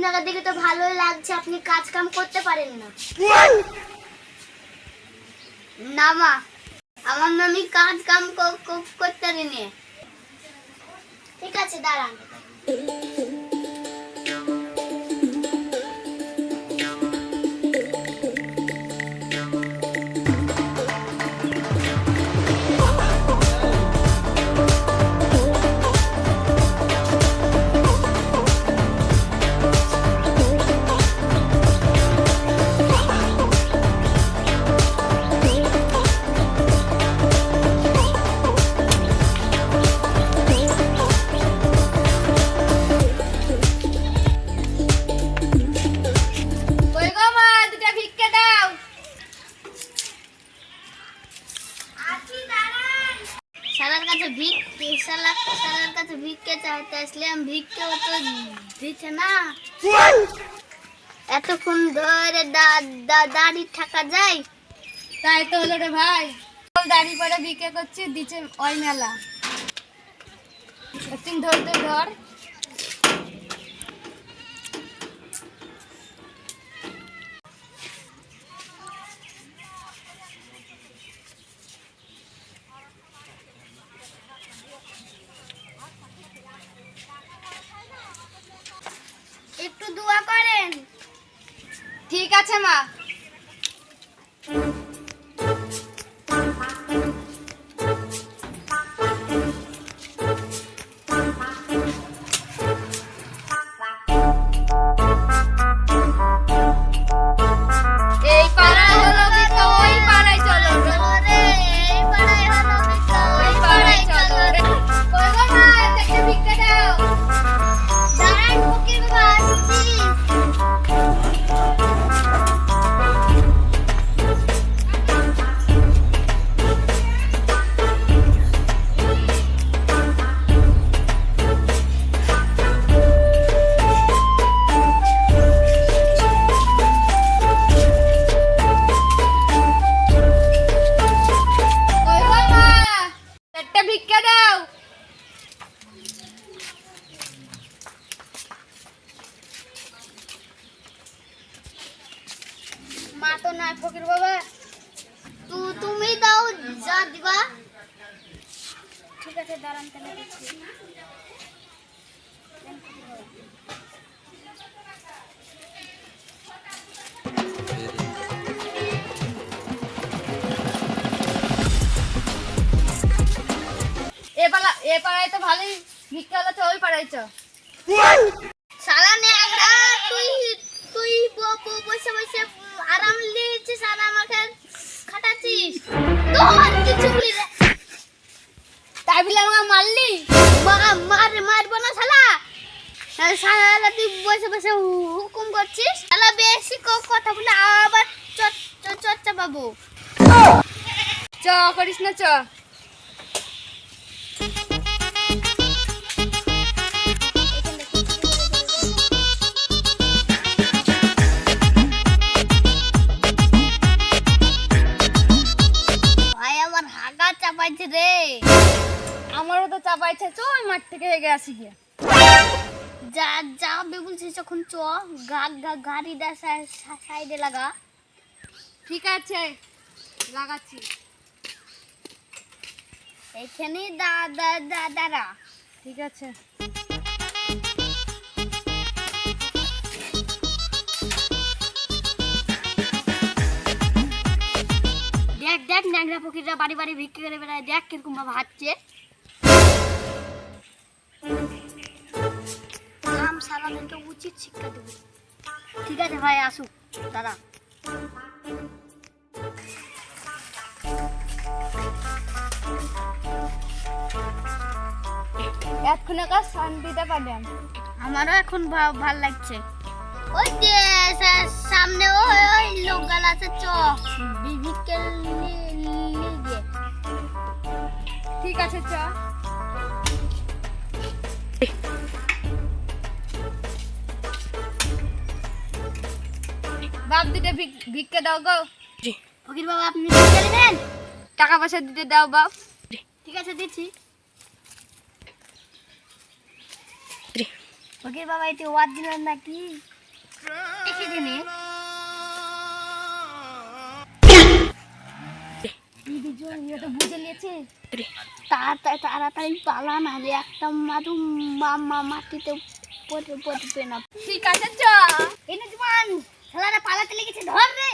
আপনাকে দেখে তো ভালোই লাগছে, আপনি কাজ কাম করতে পারেন না। না মা, আমার মামি কাজ কাম করতে পারি না। ঠিক আছে, দাঁড়ান। শালার কাছে ভিক্ষে চাইতে আসলাম, ভিক্ষেও তো দিচ্ছে না। এতক্ষণ ধরে দাড়ি থাকা যায়? তাই তো হলো রে ভাই, দাড়ি পরে ভিক্ষে করছি, দিচ্ছে ওই মেলা। একদিন ধর ধর একটু দোয়া করেন। ঠিক আছে মা। এই পাড়ায় হলো ভিক্ষা, ওই পাড়ায় চলো রে। এই পাড়ায় হলো ভিক্ষা, ওই পাড়ায় চলো রে। কই গো মা, একটা ভিক্ষা দাও। দাঁড়ান ফকির বাবা, আসছি। কই গো মা, একটা ভিক্ষা দাও। মা তো নাই ফকির বাবা, তুমি দাও যা দিবা। ঠিক আছে, দাঁড়ান তাহলে দিচ্ছি। এ পাড়ায় তো ভালোই ভিক্ষা হলো, তো ওই পাড়ায় চ। শালা ন্যাংরা, তুই বসে বসে আরাম নিয়েছিস আর আমাকে খাটাচ্ছিস। তোর কিছু বলি রে। তাই বলে আমাকে মারলি? মারবো না শালা। শালা তুই বসে বসে হুকুম করছিস। শালা বেশি কথা বলে আবার চর্চা পাবো। চ করিস না, চ। ভাই আমার হাগা চাপাইছে রে। আমারও তো চাপাইছে, চ ওই মাঠ থেকে হেগে আসি গিয়া। যা বলছিস যখন চ। গাড়িটা সাইডে লাগা। ঠিক আছে, লাগাচ্ছি। এইখানে দাঁড়া। ঠিক আছে। দেখ ন্যাংরা ফকিররা বাড়ি বাড়ি ভিক্ষে করে বেড়ায়, দেখ কিরকম ভাবে হাঁটছে। সালাদেরকে উচিত শিক্ষা দেবো। ঠিক আছে ভাই, আসুক দাদা। এক্ষুনি কাজ শান্তিতে পাবেন। আমারও এখন ভাল লাগছে। ওই যে সামনে ওই লোকগাল আছে, চ ভিক্ষে নিয়ে। ঠিক আছে, চ। বাপ দিতে ভিক্ষা দাও গো। ফকির বাবা, আপনি ভিক্ষা নেবেন? টাকা পয়সা দিতে দাও বাপ। ঠিক আছে, দিচ্ছি। ফকির বাবা, এটি ওয়াদ দিলেন নাকি? দেখে দিনে দিদি জড়িয়ে বুঝে নিয়েছে তাড়াতাড়ি পালা নাহলে একটা মাদু মাটিতে পড়বে না। ঠিক আছে চ। এই না জুমান শালারা পালাতে লেগেছে, ধর রে।